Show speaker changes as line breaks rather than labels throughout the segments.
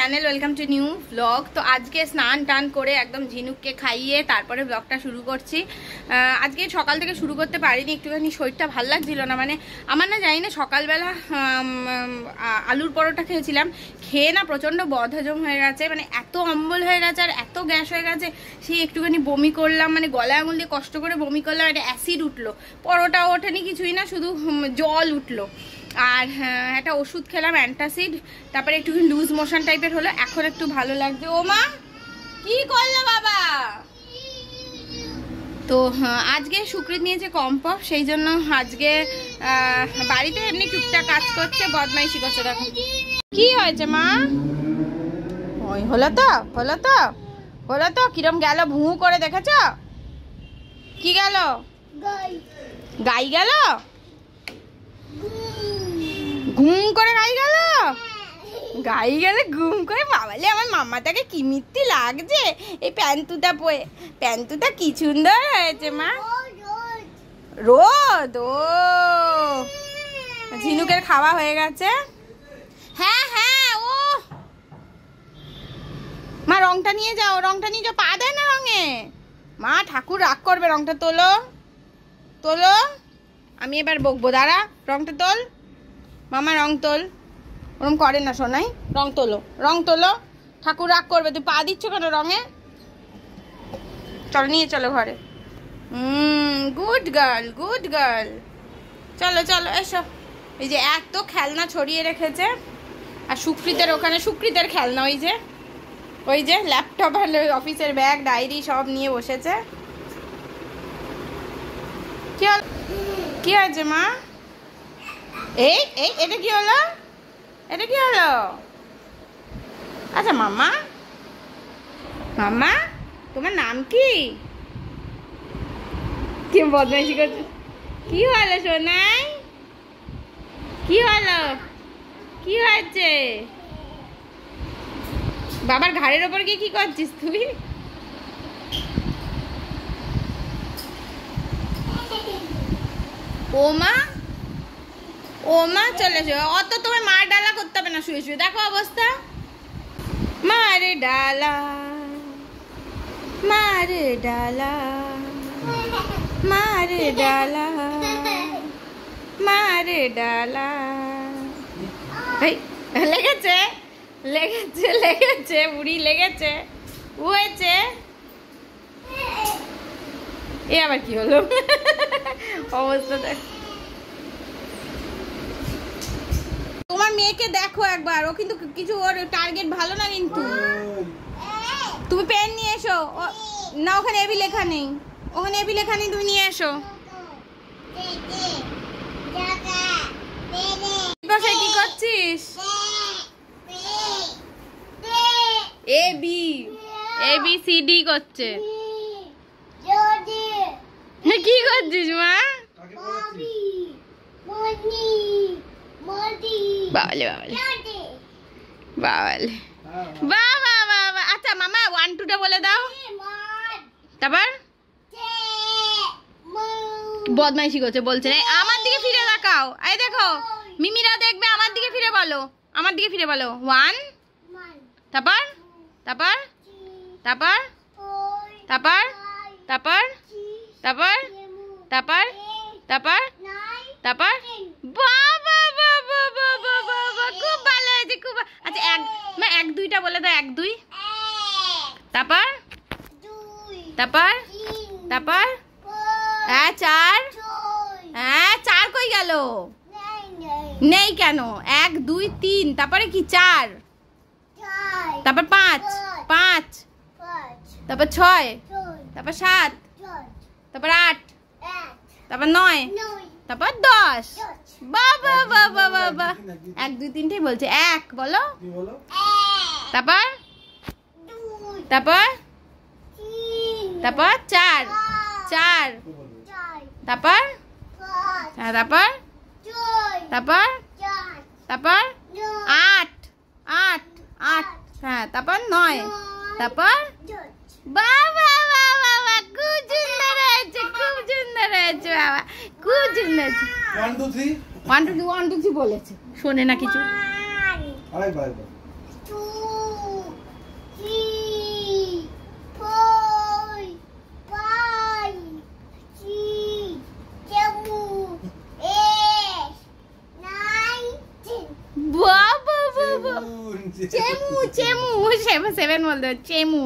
Channel, welcome to new blog. তো আজকে স্নান টান করে একদম ঝিনুককে খাইয়ে তারপরে ব্লগটা শুরু করছি। আজকে সকাল থেকে শুরু করতে পারিনি, একটুখানি শরীরটা ভালো লাগছিল না। মানে আমার না জানি না, সকালবেলা আলুর পরোটা খেয়েছিলাম, খেয়ে না প্রচণ্ড বদহজম হয়ে গেছে, মানে এত অম্বল হয়ে গেছে আর এত গ্যাস হয়ে গেছে, সেই একটুখানি বমি করলাম, মানে গলায় আঙুল দিয়ে কষ্ট করে বমি করলাম, একটা অ্যাসিড উঠলো, পরোটা ওঠেনি কিছুই না, শুধু জল উঠলো। আর একটা ওষুধ খেলাম অ্যান্টাসিড, তারপরে একটু লুজ মোশন টাইপের হলো, এখন একটু ভালো লাগছে। ও মা কি করলো বাবা? তো আজকে সুকৃত নিয়েছে কম্পফ, সেই জন্য আজকে বাড়িতে এমনি টুকটাক কাজ করছে, বদমাইশি করছে। দেখো কি হয়েছে মা? ওই হলো তো হলো তো হলো তো কিরম গেল ভু করে, দেখেছ কি গেল? গাই গেল, ঘুম করে গাই গেল, গাই গেলে ঘুম করে। বাবালে আমার মামাটাকে কি মিথ্যি লাগছে এই প্যান্তুটা পরে, প্যান্তুটা কি সুন্দর হয়েছে মা। রোদ, ও ঝিনুকের খাওয়া হয়ে গেছে। হ্যাঁ হ্যাঁ, ও মা রংটা নিয়ে যাও, রংটা নিয়ে যাও, পা দেয় না রঙে মা, ঠাকুর রাগ করবে। রংটা তোলো তোলো, আমি এবার বকবো, দাঁড়া, রংটা তোল মামা, রং তোল। ওরম করে না সোনাই, রং তোলো, রং তোলো, ঠাকুর রাগ করবে। তুই পা দিচ্ছ কেন রঙে? চলো নিয়ে চলো ঘরে। গুড গার্ল, গুড গার্ল, চলো চলো এসো। এই যে এত খেলনা ছড়িয়ে রেখেছে, আর সুকৃতের ওখানে সুকৃতের খেলনা, ওই যে ল্যাপটপ আর অফিসের ব্যাগ ডায়েরি সব নিয়ে বসেছে। কি হয়েছে মা? এই এই এটা কি হলো? এটা কি হলো? আচ্ছা মামা, মামা তোমার নাম কি? কি বদমাইশি করছে? কি হলো সোনাই? কি হলো? কি হয়েছে? বাবার ঘাড়ের ওপর গিয়ে কি করছিস তুই? ও মা, ও মা চলে এসো, অত তোমার মার ডালা করতে হবে না, শুয়ে শুয়ে দেখো অবস্থা। মারে ডালা, মারে ডালা, মারে ডালা, মারে ডালা। লেগেছে লেগেছে লেগেছে, বুড়ি লেগেছে, হয়েছে। এ আবার কি হলো অবস্থা দেখ। তোমার মেয়েকে দেখো একবার, ও কিন্তু কিছু, ওর টার্গেট ভালো না কিন্তু। তুমি পেন নিয়ে এসো না, ওখানে এবি লেখা নেই, ওখানে এবি লেখা নেই, তুমি নিয়ে এসো। বসাই কি করছিস? A B, A B C D করছে। কি করছিস মা? বাবালে বাবালে বাবালে, বাবা বাবা। আচ্ছা মামা 1 2টা বলে দাও, তারপর বদমাইশি করছে, বলছে আমার দিকে ফিরে তাকাও। এই দেখো মিমিরা দেখবে, আমার দিকে ফিরে বলো, আমার দিকে ফিরে বলো। 1, তারপর তারপর তারপর তারপর তারপর তারপর তারপর তারপর তারপর। বাবা বাবা বাবা বাবা, খুব ভালো হয়েছে, খুব। আচ্ছা 1 2টা বলে দাও, 1 2, তারপর তারপর তারপর 4, হ্যাঁ 4 কই গেল? নেই কেন? 1 2 3, তারপরে কি 4, তারপর 5 5, তারপর 6, তারপর 7, তারপর 8, তারপর 9, তারপর 10। বাবা বাবা বাবা, 1 2 3টেই বলছে। 1 বলো, তারপর তারপর তারপর 4 4, তারপর তারপর তারপর তারপর 8 8 8, হ্যাঁ তারপর 9, তারপর। বাবা বাবা বাবা, খুব সুন্দর হয়েছে, খুব সুন্দর হয়েছে বাবা, খুব সুন্দর হয়েছে। 1 2 3 1 2 3 বলেছে, শোনে না কিছু। বলতে চেমু।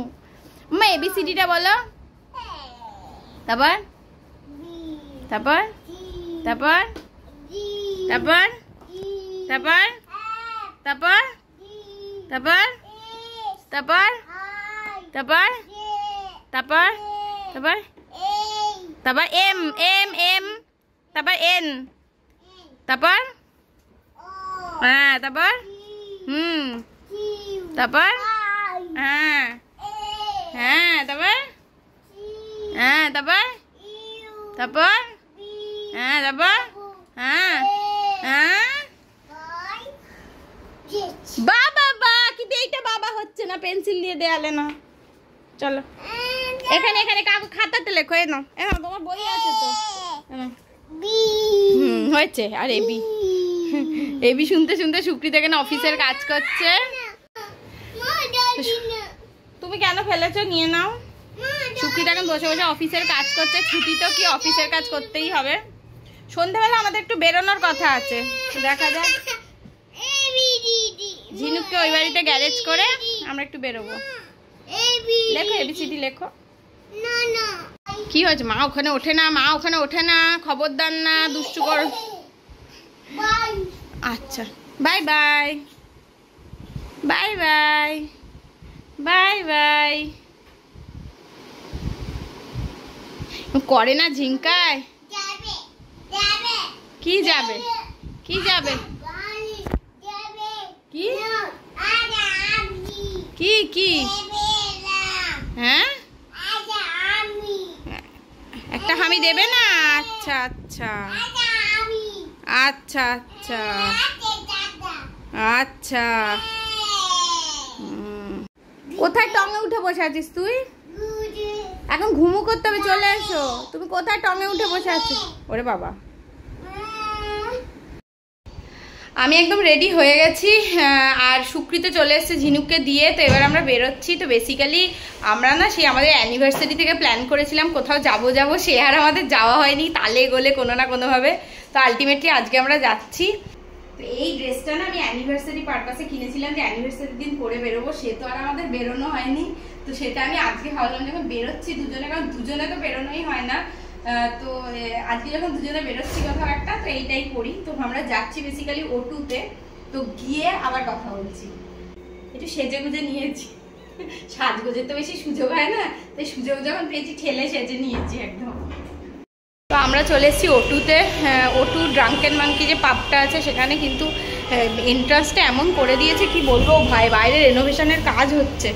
মা এবিসিডিটা বলো। তারপর তারপর তারপর তারপর তারপর তারপর তারপর তারপর তারপর তারপর তারপর তারপর এম এম এম তারপর এন তারপর হ্যাঁ তারপর তারপর হ্যাঁ হ্যাঁ তারপর হ্যাঁ তারপর তারপর হ্যাঁ তারপর হ্যাঁ হ্যাঁ বাবা বা কিন্তু এইটা বাবা হচ্ছে না, পেন্সিল দিয়ে দেয়ালে না। চলো এখানে এখানে কাকু খাতাতে লেখো। এ নাও তোমার বই আছে তো। হয়েছে। আর এবি এবি শুনতে শুনতে সুপ্রিত এখানে অফিসের কাজ করছে। তুমি কেন ফেলেছো? নিয়ে নাও। সুপ্রিত এখন বসে বসে অফিসের কাজ করছে। ছুটি তো কি, অফিসের কাজ করতেই হবে। সন্ধ্যাবেলা আমাদের একটু বেরোনোর কথা আছে, দেখা যাক। ঝিনুককে ওই বাড়িতে গ্যারেজ করে আমরা একটু বেরোবো। লেখো এবিসিডি লেখো। কি হয়েছে? মা ওখানে ওঠে না, মা ওখানে ওঠে না, খবরদার না, দুষ্টু কর। আচ্ছা bye bye bye bye bye bye. করে না ঝিঙ্কায়। কি যাবে? কি যাবে? কি কি কি? হ্যাঁ একটা হামি দেবে না? আচ্ছা আচ্ছা আচ্ছা আচ্ছা আচ্ছা। কোথায় টঙে উঠে বসে আছিস তুই? এখন ঘুমু করতে হবে, চলে এসো। তুমি কোথায় টঙে উঠে বসে আছিস? ওরে বাবা। আমি একদম রেডি হয়ে গেছি আর সুকৃতি চলে এসেছে ঝিনুককে দিয়ে। তো এবার আমরা বেরোচ্ছি। তো বেসিক্যালি আমরা না সেই আমাদের অ্যানিভার্সারি থেকে প্ল্যান করেছিলাম কোথাও যাব সে আর আমাদের যাওয়া হয়নি, তালে গোলে কোনো না কোনোভাবে। তো আলটিমেটলি আজকে আমরা যাচ্ছি। তো এই ড্রেসটা না আমি অ্যানিভার্সারি পারপাসে কিনেছিলাম যে অ্যানিভার্সারির দিন পরে বেরোবো, সে তো আর আমাদের বেরোনো হয়নি। তো সেটা আমি আজকে ভাবলাম যখন বেরোচ্ছি দুজনে, কারণ দুজনে তো বেরোনোই হয় না, তো আজকে যখন দুজনে বেরোচ্ছি কোথাও একটা, তো এইটাই করি। তো আমরা যাচ্ছি বেসিক্যালি O2-তে। তো গিয়ে আবার কথা বলছি। একটু সেজে গুজে নিয়েছি, সাজগোজে তো বেশি সুযোগ হয় না, তাই সুযোগ যখন পেয়েছি ঠেলে সেজে নিয়েছি একদম। তো আমরা চলে এসেছি O2-তে। O2 ড্রাঙ্কেন মাঙ্কি যে পাবটা আছে সেখানে কিন্তু এন্ট্রান্সটা এমন করে দিয়েছে কি বলবো ভাই, বাইরে রেনোভেশনের কাজ হচ্ছে।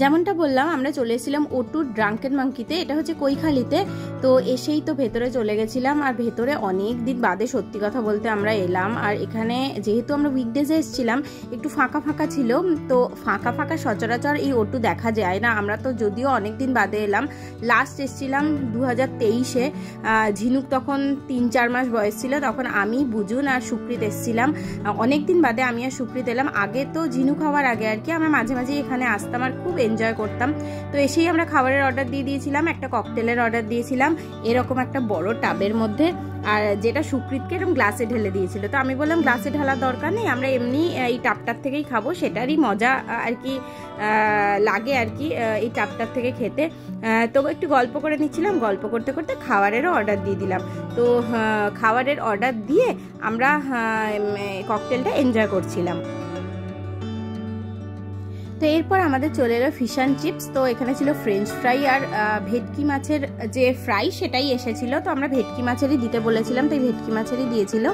যেমনটা বললাম আমরা চলে এসেছিলাম O2 ড্রাঙ্কেন মাঙ্কিতে, এটা হচ্ছে কৈখালিতে। তো এসেই তো ভেতরে চলে গেছিলাম, আর ভেতরে অনেক দিন বাদে সত্যি কথা বলতে আমরা এলাম। আর এখানে যেহেতু আমরা উইকডেজে এসেছিলাম একটু ফাঁকা ফাঁকা ছিল, তো ফাঁকা ফাঁকা সচরাচর এই O2 দেখা যায় না। আমরা তো যদিও অনেক দিন বাদে এলাম, লাস্ট এসেছিলাম 2023-এ। ঝিনুক তখন 3-4 মাস বয়স ছিল, তখন আমি বুজুন আর সুকৃত এসেছিলাম। অনেক দিন বাদে আমি আর সুকৃত এলাম। আগে তো ঝিনুক হওয়ার আগে আর কি আমরা মাঝে মাঝে এখানে আসতাম আর খুব এনজয় করতাম। তো এসেই আমরা খাবারের অর্ডার দিয়ে দিয়েছিলাম, একটা ককটেলের অর্ডার দিয়েছিলাম এরকম একটা বড় টাবের মধ্যে, আর যেটা সুকৃতকে এরকম গ্লাসে ঢেলে দিয়েছিল। তো আমি বললাম গ্লাসে ঢালার দরকার নেই, আমরা এমনি এই টাবটার থেকেই খাবো, সেটারই মজা আর কি লাগে আর কি এই টাবটার থেকে খেতে। তো একটু গল্প করে নিচ্ছিলাম, গল্প করতে করতে খাবারেরও অর্ডার দিয়ে দিলাম। তো খাবারের অর্ডার দিয়ে আমরা ককটেলটা এনজয় করছিলাম। তো এরপর আমাদের চলে এলো ফিশ অ্যান্ড চিপস। তো এখানে ছিল ফ্রেঞ্চ ফ্রাই আর ভেটকি মাছের যে ফ্রাই সেটাই এসেছিল। তো আমরা ভেটকি মাছেরই দিতে বলেছিলাম, তাই ভেটকি মাছেরই দিয়েছিল।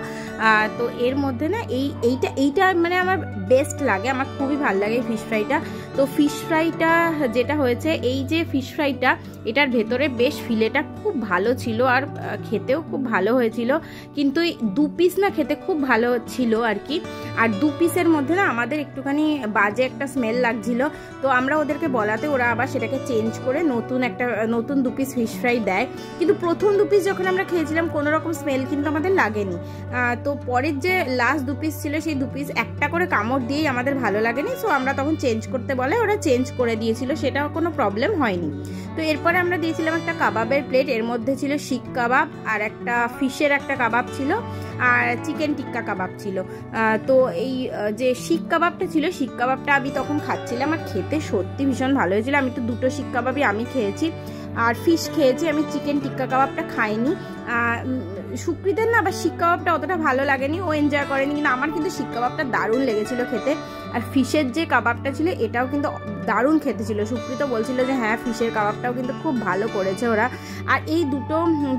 তো এর মধ্যে না এইটা মানে আমার বেস্ট লাগে, আমার খুবই ভালো লাগে ফিশ ফ্রাইটা। তো ফিশ ফ্রাইটা যেটা হয়েছে, এই যে ফিশ ফ্রাইটা এটার ভেতরে বেশ ফিলেটা খুব ভালো ছিল আর খেতেও খুব ভালো হয়েছিল, কিন্তু 2 পিস না খেতে খুব ভালো ছিল আর কি। আর 2 পিসের মধ্যে না আমাদের একটুখানি বাজে একটা স্মেল লাগছিল। তো আমরা ওদেরকে বলাতে ওরা আবার সেটাকে চেঞ্জ করে নতুন 2 পিস ফিশ ফ্রাই দেয়। কিন্তু প্রথম 2 পিস যখন আমরা খেয়েছিলাম কোনো রকম স্মেল কিন্তু আমাদের লাগেনি। তো পরের যে লাস্ট 2 পিস ছিল সেই 2 পিস একটা করে কামড় দিয়েই আমাদের ভালো লাগেনি। সো আমরা তখন চেঞ্জ করতে বলে ওরা চেঞ্জ করে দিয়েছিল, সেটাও কোনো প্রবলেম হয়নি। তো এরপরে আমরা দিয়েছিলাম একটা কাবাবের প্লেট, এর মধ্যে ছিল শিক কাবাব আর একটা ফিশের একটা কাবাব ছিল আর চিকেন টিক্কা কাবাব ছিল। তো এই যে শিক কাবাবটা ছিল, শিক কাবাবটা আমি তখন খাচ্ছি খাচ্ছিলাম, আর খেতে সত্যি ভীষণ ভালো হয়েছিল। আমি তো দুটো শিক কাবাবই আমি খেয়েছি, আর ফিশ খেয়েছি, আমি চিকেন টিক্কা কাবাবটা খাইনি। সুকৃতের না আবার শিক কাবাবটা অতটা ভালো লাগেনি, ও এনজয় করেনি, কিন্তু আমার কিন্তু শিক কাবাবটা দারুণ লেগেছিল খেতে। আর ফিশের যে কাবাবটা ছিল এটাও কিন্তু দারুণ খেতে ছিল। সুকৃত বলছিল যে হ্যাঁ ফিশের কাবাবটাও কিন্তু খুব ভালো করেছে ওরা। আর এই দুটো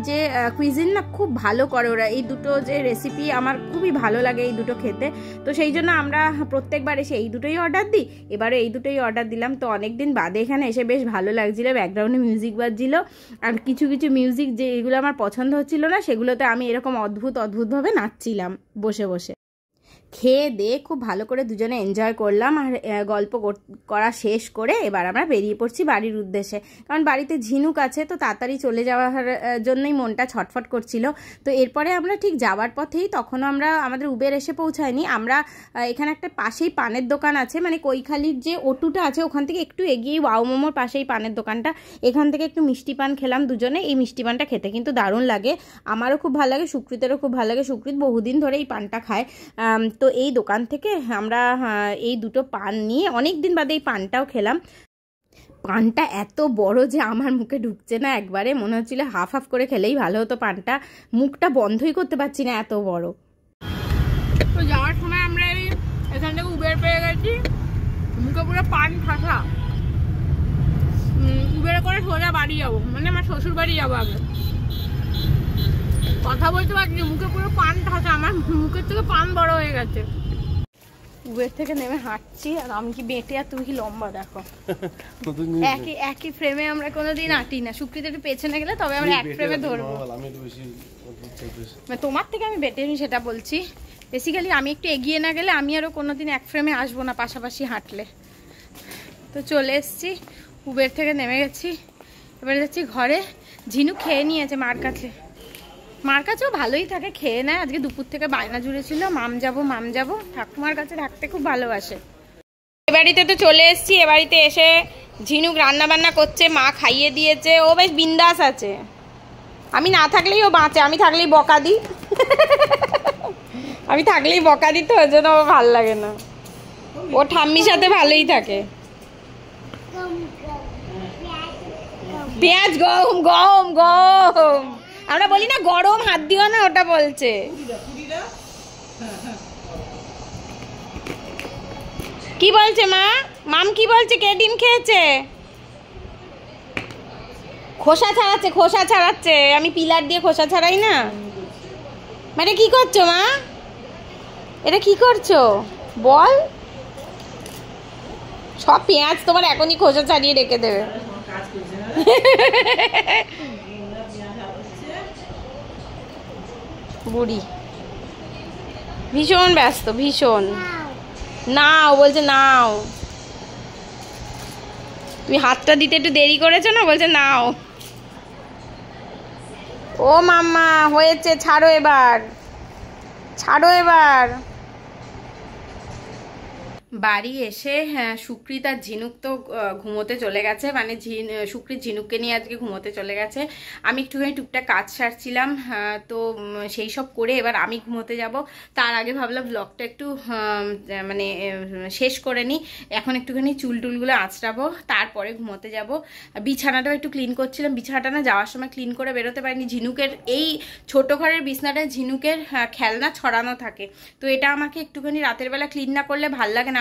যে কুইজিন না খুব ভালো করে ওরা, এই দুটো যে রেসিপি আমার খুবই ভালো লাগে এই দুটো খেতে। তো সেই জন্য আমরা প্রত্যেকবার এসে এই দুটোই অর্ডার দিই, এবারে এই দুটোই অর্ডার দিলাম। তো অনেকদিন বাদে এখানে এসে বেশ ভালো লাগছিল, ব্যাকগ্রাউন্ডে মিউজিক বাজছিল, আর কিছু কিছু মিউজিক যেগুলো আমার পছন্দ হচ্ছিল না সেগুলোতে আমি এরকম অদ্ভুতভাবে নাচছিলাম বসে বসে। খেয়ে দিয়ে খুব ভালো করে দুজনে এনজয় করলাম, আর গল্প করা শেষ করে এবার আমরা বেরিয়ে পড়ছি বাড়ির উদ্দেশ্যে। কারণ বাড়িতে ঝিনুক আছে, তো তাড়াতাড়ি চলে যাওয়ার জন্যই মনটা ছটফট করছিল। তো এরপরে আমরা ঠিক যাওয়ার পথেই, তখনও আমরা আমাদের উবের এসে পৌঁছায়নি, আমরা এখানে একটা পাশেই পানের দোকান আছে, মানে কৈখালির যে ওটুটা আছে ওখান থেকে একটু এগিয়ে ওয়াও মোমোর পাশেই পানের দোকানটা, এখান থেকে একটু মিষ্টি পান খেলাম দুজনে। এই মিষ্টি পানটা খেতে কিন্তু দারুণ লাগে, আমারও খুব ভালো লাগে, সুকৃতেরও খুব ভালো লাগে, সুকৃত বহুদিন ধরে এই পানটা খায়। তো এই দোকান থেকে আমরা এই দুটো পান নিয়ে অনেক দিন বাদে এই পানটাও খেলাম। পানটা এত বড় যে আমার মুখে ঢুকছে না, একবারে মনে হচ্ছিল হাফ হাফ করে খেলেই ভালো হতো পানটা, মুখটা বন্ধই করতে পারছি না এত বড়। তো যাওয়ার সময় আমরা এখান থেকে উবের পেয়ে গেছি, মুখে পুরো পান ঠাসা। উবেরে করে সোজা বাড়ি যাবো, মানে আমার শ্বশুর বাড়ি যাবো। আগে কথা বলতে পারছি, মুখে পুরো পান ঠাসা, আমার মুখের থেকে পান বড় হয়ে গেছে। উবের থেকে নেমে হাঁটছি, আর আমি কি বেঁটে আর তুমি কি লম্বা দেখো। একই ফ্রেমে আমরা কোনোদিন আঁটি না, সুকৃত একটু পেছনে গেলে তবে আমরা এক ফ্রেমে ধরবো। তোমার থেকে আমি বেটে নি সেটা বলছি, বেসিক্যালি আমি একটু এগিয়ে না গেলে আমি আরও কোনোদিন এক ফ্রেমে আসবো না পাশাপাশি হাঁটলে। তো চলে এসছি, উবের থেকে নেমে গেছি, এবারে যাচ্ছি ঘরে। ঝিনু খেয়ে নিয়েছে মার কাছেও ভালোই থাকে, খেয়ে নেয়। আজকে দুপুর থেকে বায়না জুড়েছিল মাম যাবো, ঠাকুমার কাছে থাকতে খুব ভালোবাসে। এ বাড়িতে তো চলে এসেছি, এ বাড়িতে এসে ঝিনুক রান্না বান্না করছে, মা খাইয়ে দিয়েছে, ও বেশ বিন্দাস আছে। আমি না থাকলেই ও বাঁচে, আমি থাকলেই বকা দিই তো ওই জন্য আমার ভালো লাগে না। ও ঠাম্মির সাথে ভালোই থাকে। পেঁয়াজ গম আমরা বলি না গরম হাত দিও না, ওটা বলছে। কি বলছে মাম কি বলছে? কে ডিম খেয়েছে? খোসা ছাড়াচ্ছে। আমি পিলার দিয়ে খোসা ছাড়াই না। মানে কি করছো মা? এটা কি করছো বল? সব পেঁয়াজ তোমার এখনই খোসা ছাড়িয়ে রেখে দেবে। বুড়ি ভীষণ ব্যস্ত, ভীষণ। নাও বলছে নাও, তুমি হাতটা দিতে একটু দেরি করেছো না, বলছে নাও। ও মাম্মা হয়েছে, ছাড়ো এবার। বাড়ি এসে সুকৃত আর ঝিনুক তো ঘুমোতে চলে গেছে, মানে সুকৃত ঝিনুককে নিয়ে আজকে ঘুমোতে চলে গেছে। আমি একটুখানি টুকটাক কাজ সারছিলাম, তো সেই সব করে এবার আমি ঘুমোতে যাব। তার আগে ভাবলাম ব্লগটা একটু মানে শেষ করে নিই। এখন একটুখানি চুলটুলগুলো আঁচড়াবো, তারপরে ঘুমোতে যাব। বিছানাটাও একটু ক্লিন করছিলাম, বিছানাটা না যাওয়ার সময় ক্লিন করে বেরোতে পারিনি। ঝিনুকের এই ছোটো ঘরের বিছনাটায় ঝিনুকের খেলনা ছড়ানো থাকে, তো এটা আমাকে একটুখানি রাতের বেলা ক্লিন না করলে ভাল লাগে না।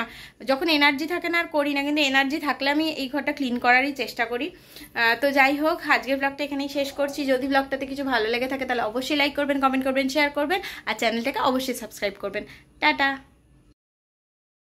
যখন এনার্জি থাকে না আর করি না, কিন্তু এনার্জি থাকলে আমি এই ঘরটা ক্লিন করারই চেষ্টা করি। তো যাই হোক, আজকের ব্লগটা এখানেই শেষ করছি। যদি ব্লগটাতে কিছু ভালো লেগে থাকে তাহলে অবশ্যই লাইক করবেন, কমেন্ট করবেন, শেয়ার করবেন, আর চ্যানেলটাকে অবশ্যই সাবস্ক্রাইব করবেন। টাটা।